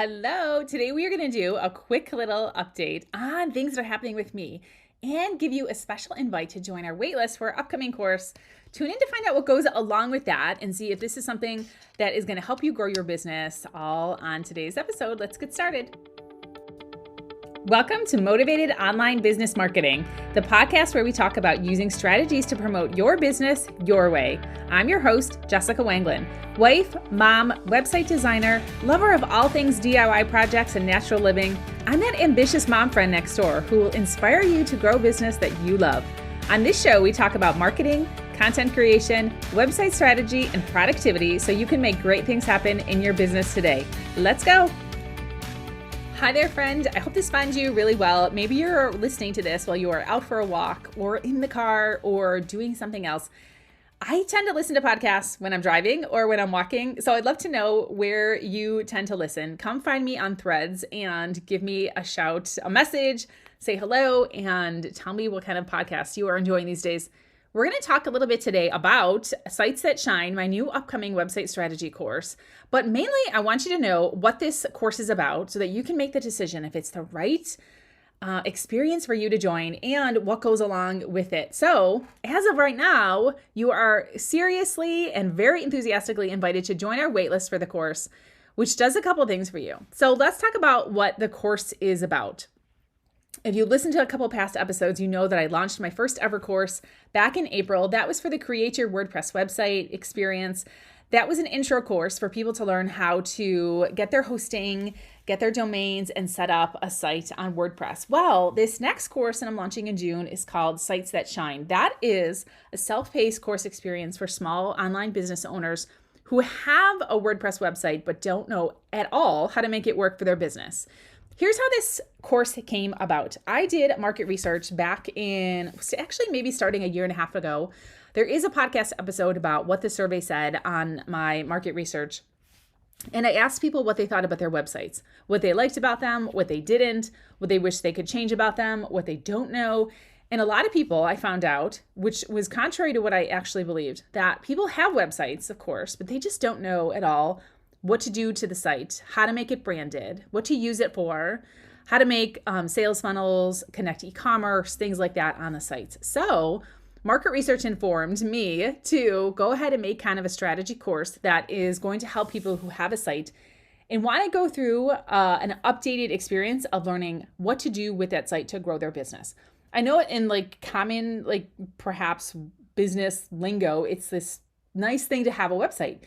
Hello. Today we are going to do a quick little update on things that are happening with me and give you a special invite to join our waitlist for our upcoming course. Tune in to find out what goes along with that and see if this is something that is going to help you grow your business, all on today's episode. Let's get started. Welcome to Motivated Online Business Marketing, the podcast where we talk about using strategies to promote your business your way. I'm your host, Jessica Wangelin, wife, mom, website designer, lover of all things DIY projects and natural living. I'm that ambitious mom friend next door who will inspire you to grow business that you love. On this show, we talk about marketing, content creation, website strategy, and productivity so you can make great things happen in your business today. Let's go. Hi there, friend. I hope this finds you really well. Maybe you're listening to this while you are out for a walk or in the car or doing something else. I tend to listen to podcasts when I'm driving or when I'm walking, so I'd love to know where you tend to listen. Come find me on Threads and give me a shout, a message, say hello, and tell me what kind of podcasts you are enjoying these days. We're going to talk a little bit today about Sites That Shine, my new upcoming website strategy course. But mainly, I want you to know what this course is about so that you can make the decision if it's the right experience for you to join and what goes along with it. So as of right now, you are seriously and very enthusiastically invited to join our waitlist for the course, which does a couple things for you. So let's talk about what the course is about. If you listen to a couple past episodes, you know that I launched my first ever course back in April. That was for the Create Your WordPress Website experience. That was an intro course for people to learn how to get their hosting, get their domains, and set up a site on WordPress. Well, this next course that I'm launching in June is called Sites That Shine. That is a self-paced course experience for small online business owners who have a WordPress website but don't know at all how to make it work for their business. Here's how this course came about. I did market research back in, actually maybe starting a year and a half ago. There is a podcast episode about what the survey said on my market research. And I asked people what they thought about their websites, what they liked about them, what they didn't, what they wish they could change about them, what they don't know. And a lot of people, I found out, which was contrary to what I actually believed, that people have websites, of course, but they just don't know at all what to do to the site, how to make it branded, what to use it for, how to make sales funnels, connect e-commerce, things like that on the sites. So market research informed me to go ahead and make kind of a strategy course that is going to help people who have a site and want to go through an updated experience of learning what to do with that site to grow their business. I know in common, perhaps business lingo, it's this nice thing to have a website.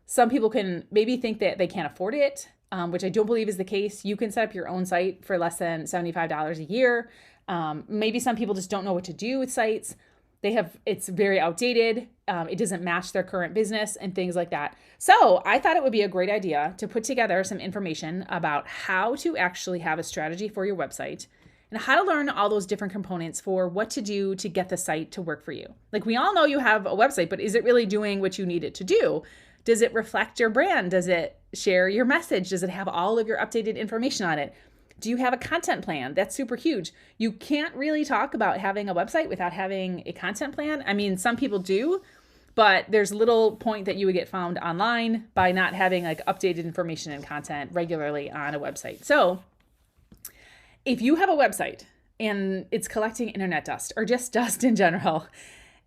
Some people can maybe think that they can't afford it, which I don't believe is the case. You can set up your own site for less than $75 a year. Maybe some people just don't know what to do with sites. It's very outdated. It doesn't match their current business and things like that. So I thought it would be a great idea to put together some information about how to actually have a strategy for your website and how to learn all those different components for what to do to get the site to work for you. Like, we all know you have a website, but is it really doing what you need it to do? Does it reflect your brand? Does it share your message? Does it have all of your updated information on it? Do you have a content plan? That's super huge. You can't really talk about having a website without having a content plan. I mean, some people do, but there's little point that you would get found online by not having updated information and content regularly on a website. So if you have a website and it's collecting internet dust or just dust in general,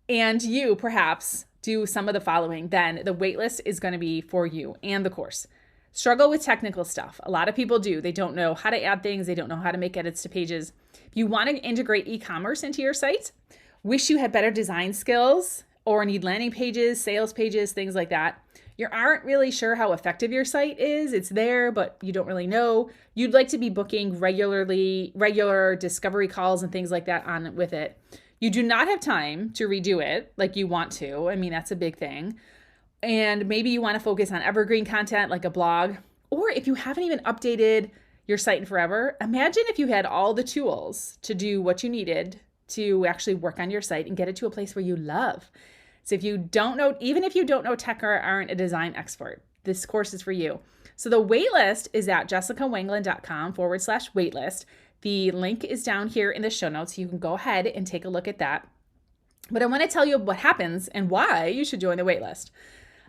and you perhaps do some of the following, then the waitlist is going to be for you and the course. Struggle with technical stuff. A lot of people do. They don't know how to add things. They don't know how to make edits to pages. If you want to integrate e-commerce into your site, wish you had better design skills or need landing pages, sales pages, things like that. You aren't really sure how effective your site is. It's there, but you don't really know. You'd like to be booking regular discovery calls and things like that on with it. You do not have time to redo it like you want to. I mean, that's a big thing. And maybe you want to focus on evergreen content like a blog. Or if you haven't even updated your site in forever, imagine if you had all the tools to do what you needed to actually work on your site and get it to a place where you love. So if you don't know, even if you don't know tech or aren't a design expert, this course is for you. So the waitlist is at jessicawangelin.com/waitlist. The link is down here in the show notes. You can go ahead and take a look at that. But I want to tell you what happens and why you should join the waitlist.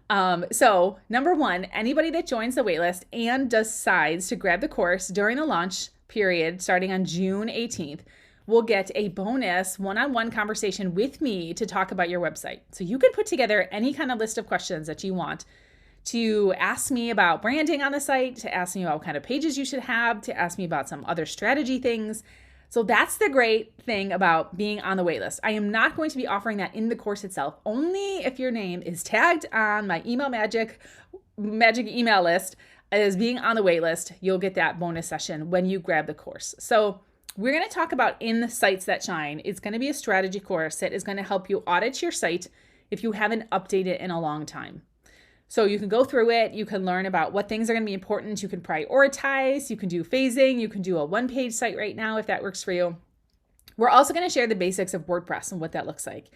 So number one, anybody that joins the waitlist and decides to grab the course during the launch period starting on June 18th will get a bonus one-on-one conversation with me to talk about your website. So you can put together any kind of list of questions that you want to ask me about branding on the site, to ask me about what kind of pages you should have, to ask me about some other strategy things. So that's the great thing about being on the waitlist. I am not going to be offering that in the course itself. Only if your name is tagged on my email magic email list as being on the waitlist, you'll get that bonus session when you grab the course. So we're going to talk about in the Sites That Shine. It's going to be a strategy course that is going to help you audit your site if you haven't updated it in a long time. So you can go through it, you can learn about what things are going to be important, you can prioritize, you can do phasing, you can do a one-page site right now if that works for you. We're also going to share the basics of WordPress and what that looks like.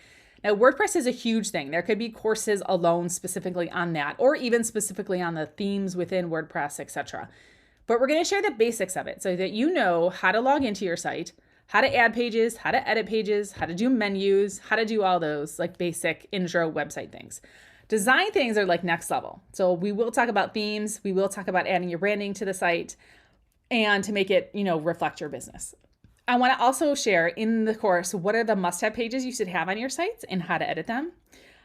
Now, WordPress is a huge thing. There could be courses alone specifically on that, or even specifically on the themes within WordPress, etc. But we're going to share the basics of it so that you know how to log into your site, how to add pages, how to edit pages, how to do menus, how to do all those like basic intro website things. Design things are like next level. So we will talk about themes. We will talk about adding your branding to the site and to make it, reflect your business. I want to also share in the course what are the must-have pages you should have on your site and how to edit them.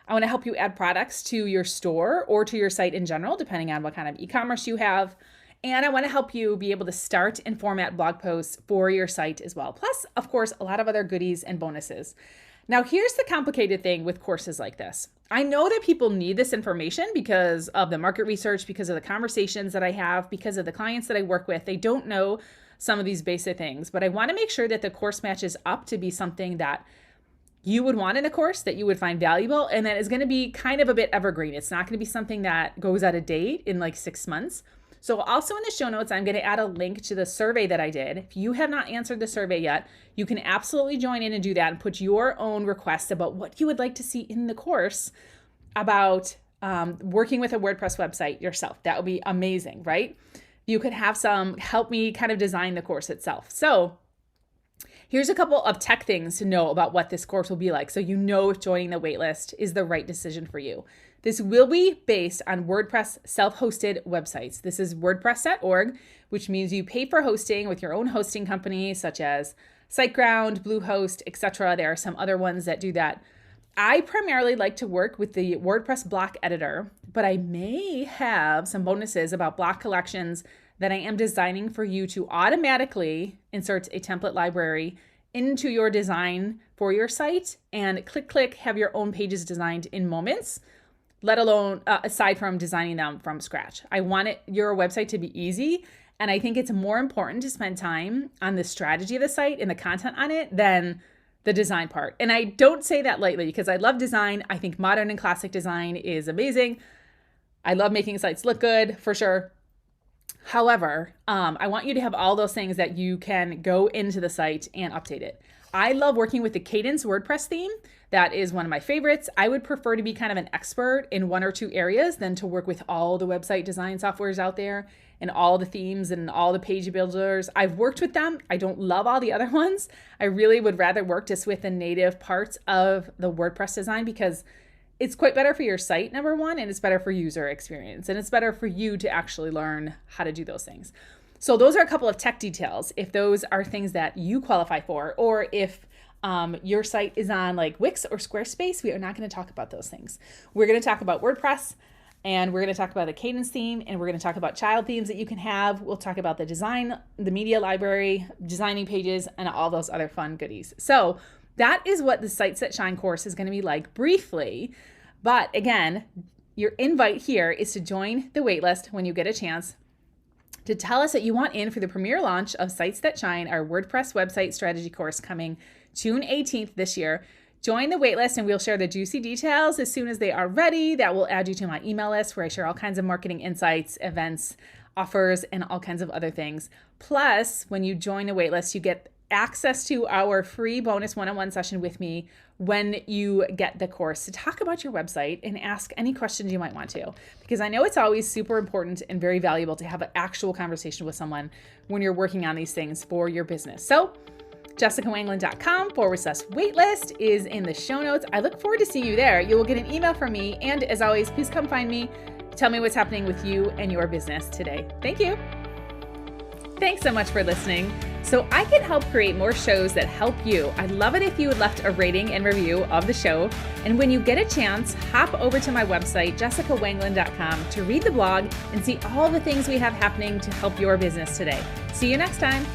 I want to help you add products to your store or to your site in general, depending on what kind of e-commerce you have. And I want to help you be able to start and format blog posts for your site as well. Plus, of course, a lot of other goodies and bonuses. Now, here's the complicated thing with courses like this. I know that people need this information because of the market research, because of the conversations that I have, because of the clients that I work with. They don't know some of these basic things, but I want to make sure that the course matches up to be something that you would want in a course, that you would find valuable, and that is going to be kind of a bit evergreen. It's not going to be something that goes out of date in like 6 months. So also in the show notes, I'm going to add a link to the survey that I did. If you have not answered the survey yet, you can absolutely join in and do that and put your own requests about what you would like to see in the course about working with a WordPress website yourself. That would be amazing, right? You could have some help me kind of design the course itself. So here's a couple of tech things to know about what this course will be like, so you know if joining the waitlist is the right decision for you. This will be based on WordPress self-hosted websites. This is WordPress.org, which means you pay for hosting with your own hosting company, such as SiteGround, Bluehost, etc. There are some other ones that do that. I primarily like to work with the WordPress block editor, but I may have some bonuses about block collections that I am designing for you to automatically insert a template library into your design for your site and click, have your own pages designed in moments, let alone aside from designing them from scratch. I want your website to be easy. And I think it's more important to spend time on the strategy of the site and the content on it than the design part. And I don't say that lightly because I love design. I think modern and classic design is amazing. I love making sites look good for sure. However, I want you to have all those things that you can go into the site and update it. I love working with the Cadence WordPress theme. That is one of my favorites. I would prefer to be kind of an expert in one or two areas than to work with all the website design softwares out there and all the themes and all the page builders. I've worked with them. I don't love all the other ones. I really would rather work just with the native parts of the WordPress design because it's quite better for your site, number one, and it's better for user experience. And it's better for you to actually learn how to do those things. So those are a couple of tech details. If those are things that you qualify for, or if your site is on like Wix or Squarespace, we are not going to talk about those things. We're going to talk about WordPress, and we're going to talk about the Cadence theme, and we're going to talk about child themes that you can have. We'll talk about the design, the media library, designing pages, and all those other fun goodies. So that is what the Sites That Shine course is going to be like briefly. But again, your invite here is to join the waitlist when you get a chance, to tell us that you want in for the premiere launch of Sites That Shine, our WordPress website strategy course coming June 18th this year. Join the waitlist and we'll share the juicy details as soon as they are ready. That will add you to my email list where I share all kinds of marketing insights, events, offers, and all kinds of other things. Plus, when you join the waitlist, you get access to our free bonus one-on-one session with me when you get the course to talk about your website and ask any questions you might want to. Because I know it's always super important and very valuable to have an actual conversation with someone when you're working on these things for your business. So JessicaWangelin.com/waitlist is in the show notes. I look forward to seeing you there. You will get an email from me. And as always, please come find me. Tell me what's happening with you and your business today. Thank you. Thanks so much for listening. So I can help create more shows that help you. I'd love it if you would left a rating and review of the show. And when you get a chance, hop over to my website, JessicaWangelin.com, to read the blog and see all the things we have happening to help your business today. See you next time.